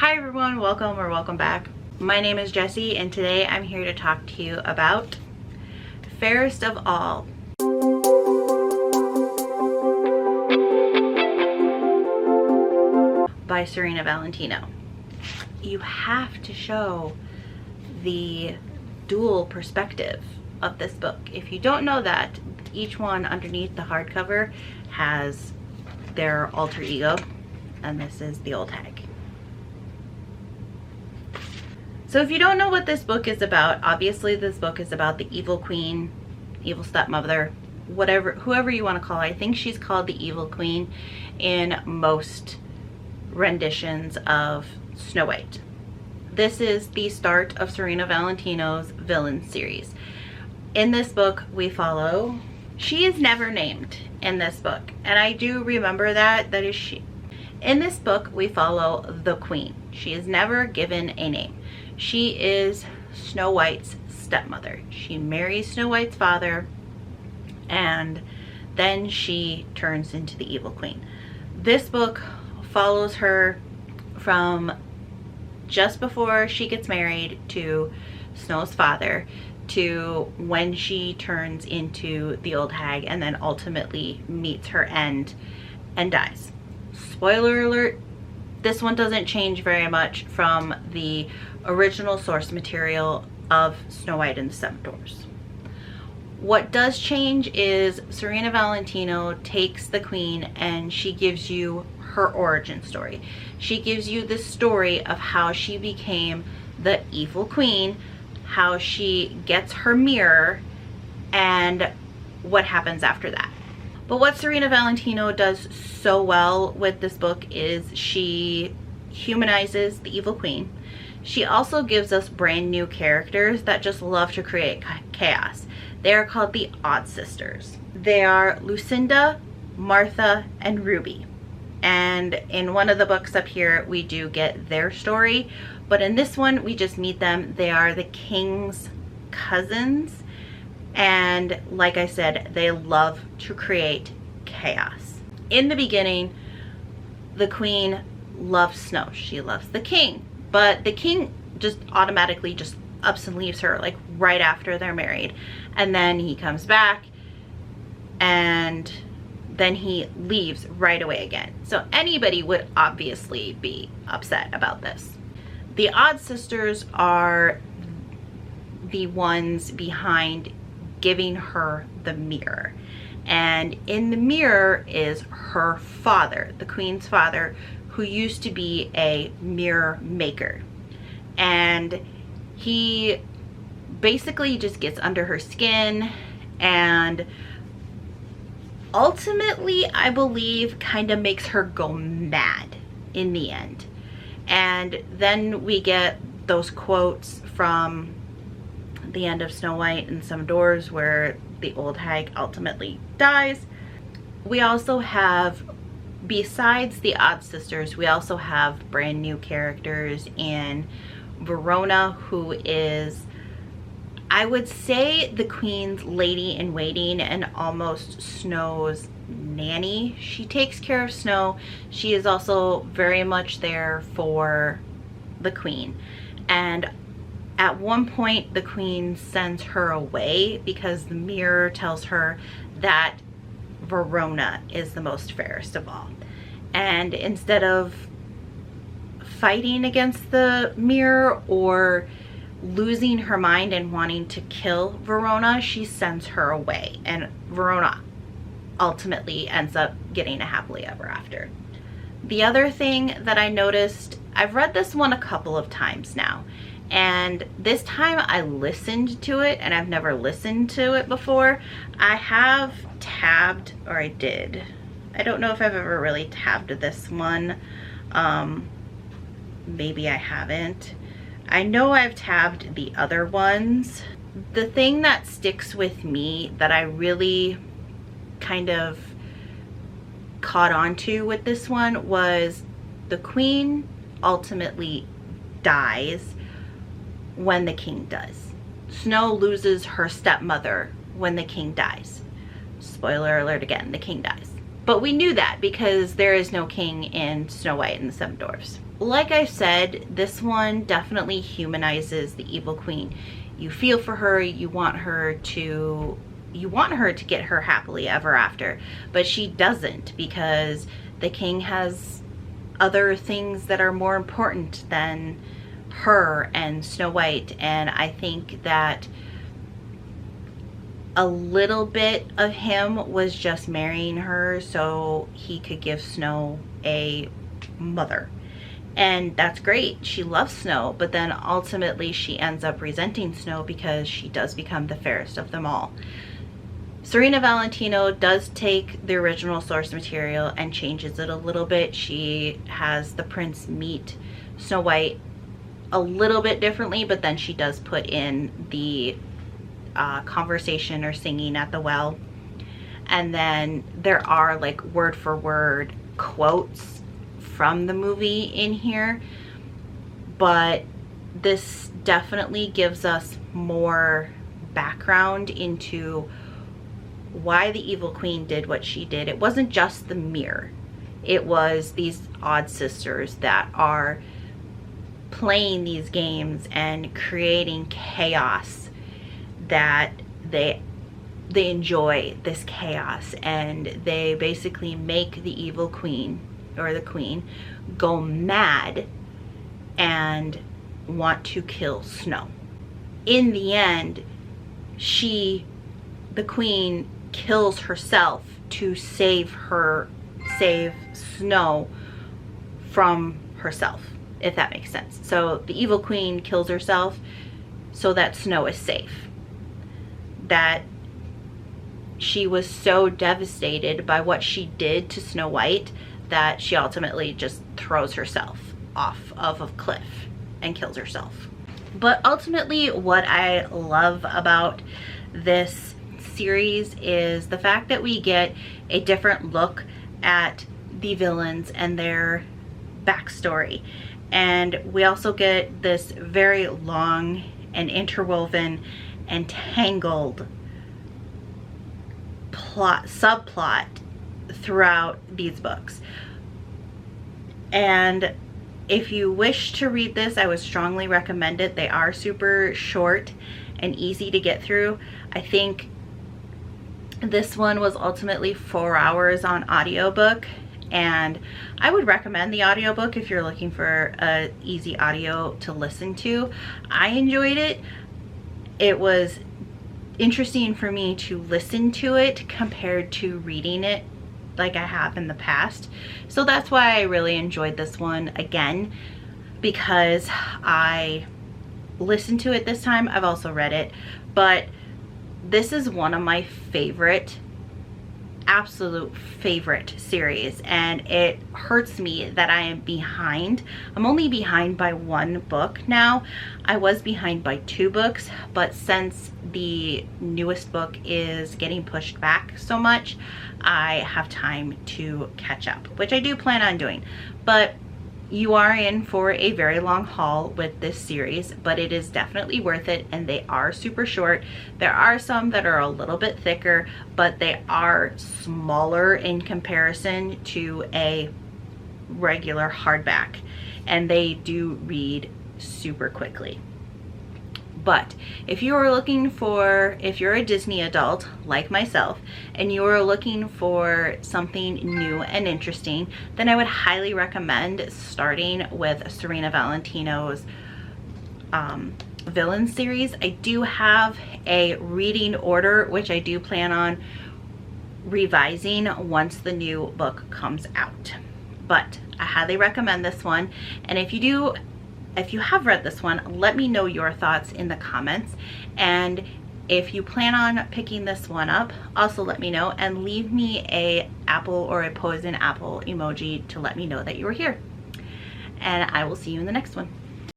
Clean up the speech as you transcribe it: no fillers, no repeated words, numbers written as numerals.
Hi everyone, welcome or welcome back. My name is Jessie and today I'm here to talk to you about Fairest of All. By Serena Valentino. You have to show the dual perspective of this book. If you don't know that, each one underneath the hardcover has their alter ego, and this is the old hag. So if you don't know what this book is about, obviously this book is about the evil queen, evil stepmother, whoever you want to call her. I think she's called the evil queen in most renditions of Snow White. This is the start of Serena Valentino's villain series. In this book we follow, she is never named in this book, and I do remember that is she. In this book we follow the queen. She is never given a name. She is Snow White's stepmother. She marries Snow White's father and then she turns into the evil queen. This book follows her from just before she gets married to Snow's father to when she turns into the old hag and then ultimately meets her end and dies. Spoiler alert, this one doesn't change very much from the original source material of Snow White and the Seven Dwarfs. What does change is Serena Valentino takes the queen and she gives you her origin story. She gives you the story of how she became the evil queen, how she gets her mirror, and what happens after that. But what Serena Valentino does so well with this book is she humanizes the evil queen. She also gives us brand new characters that just love to create chaos. They are called the Odd Sisters. They are Lucinda, Martha, and Ruby. And in one of the books up here we do get their story, but in this one we just meet them. They are the king's cousins, and like I said, they love to create chaos. In the beginning, the queen loves Snow. She loves the king, but the king just automatically just ups and leaves her like right after they're married, and then he comes back and then he leaves right away again. So anybody would obviously be upset about this. The Odd Sisters are the ones behind giving her the mirror, and in the mirror is her father, the queen's father, who used to be a mirror maker, and he basically just gets under her skin and ultimately, I believe, kind of makes her go mad in the end. And then we get those quotes from the end of Snow White and Some Doors where the old hag ultimately dies. We also have, besides the Odd Sisters, we also have brand new characters in Verona, who is, I would say, the queen's lady-in-waiting and almost Snow's nanny. She takes care of Snow. She is also very much there for the queen. And at one point, the queen sends her away because the mirror tells her that Verona is the most fairest of all. And instead of fighting against the mirror or losing her mind and wanting to kill Verona, she sends her away, and Verona ultimately ends up getting a happily ever after. The other thing that I noticed, I've read this one a couple of times now, and this time I listened to it, and I've never listened to it before. I have tabbed, or I did. I don't know if I've ever really tabbed this one. Maybe I haven't. I know I've tabbed the other ones. The thing that sticks with me that I really kind of caught on to with this one was the queen ultimately dies when the king does. Snow loses her stepmother when the king dies. Spoiler alert again, the king dies. But we knew that because there is no king in Snow White and the Seven Dwarfs. like I said, this one definitely humanizes the evil queen. You feel for her, you want her to get her happily ever after, but she doesn't, because the king has other things that are more important than her and Snow White. And I think that a little bit of him was just marrying her so he could give Snow a mother. And that's great. She loves Snow, but then ultimately she ends up resenting Snow because she does become the fairest of them all. Serena Valentino does take the original source material and changes it a little bit. She has the prince meet Snow White a little bit differently, but then she does put in the conversation or singing at the well. And then there are like word for word quotes from the movie in here, but this definitely gives us more background into why the evil queen did what she did. It wasn't just the mirror, it was these odd sisters that are playing these games and creating chaos, that they enjoy this chaos, and they basically make the evil queen, or the queen, go mad and want to kill Snow. In the end, the queen kills herself to save Snow from herself, if that makes sense. So the evil queen kills herself so that Snow is safe. That she was so devastated by what she did to Snow White that she ultimately just throws herself off of a cliff and kills herself. But ultimately, what I love about this series is the fact that we get a different look at the villains and their backstory. And we also get this very long and interwoven and tangled subplot throughout these books. And if you wish to read this, I would strongly recommend it. They are super short and easy to get through. I think this one was ultimately 4 hours on audiobook, and I would recommend the audiobook if you're looking for an easy audio to listen to. I enjoyed it. It was interesting for me to listen to it compared to reading it like I have in the past. So that's why I really enjoyed this one again, because I listened to it this time. I've also read it, but this is one of my favorite, absolute favorite series, and it hurts me that I am behind. I'm only behind by 1 book now. I was behind by 2 books, but since the newest book is getting pushed back so much, I have time to catch up, which I do plan on doing. But you are in for a very long haul with this series, but it is definitely worth it, and they are super short. There are some that are a little bit thicker, but they are smaller in comparison to a regular hardback, and they do read super quickly. But if you are looking for, if you're a Disney adult like myself and you are looking for something new and interesting, then I would highly recommend starting with Serena Valentino's Villain series. I do have a reading order, which I do plan on revising once the new book comes out. But I highly recommend this one, and if you have read this one, let me know your thoughts in the comments. And if you plan on picking this one up, also let me know, and leave me a apple or a poison apple emoji to let me know that you were here. And I will see you in the next one.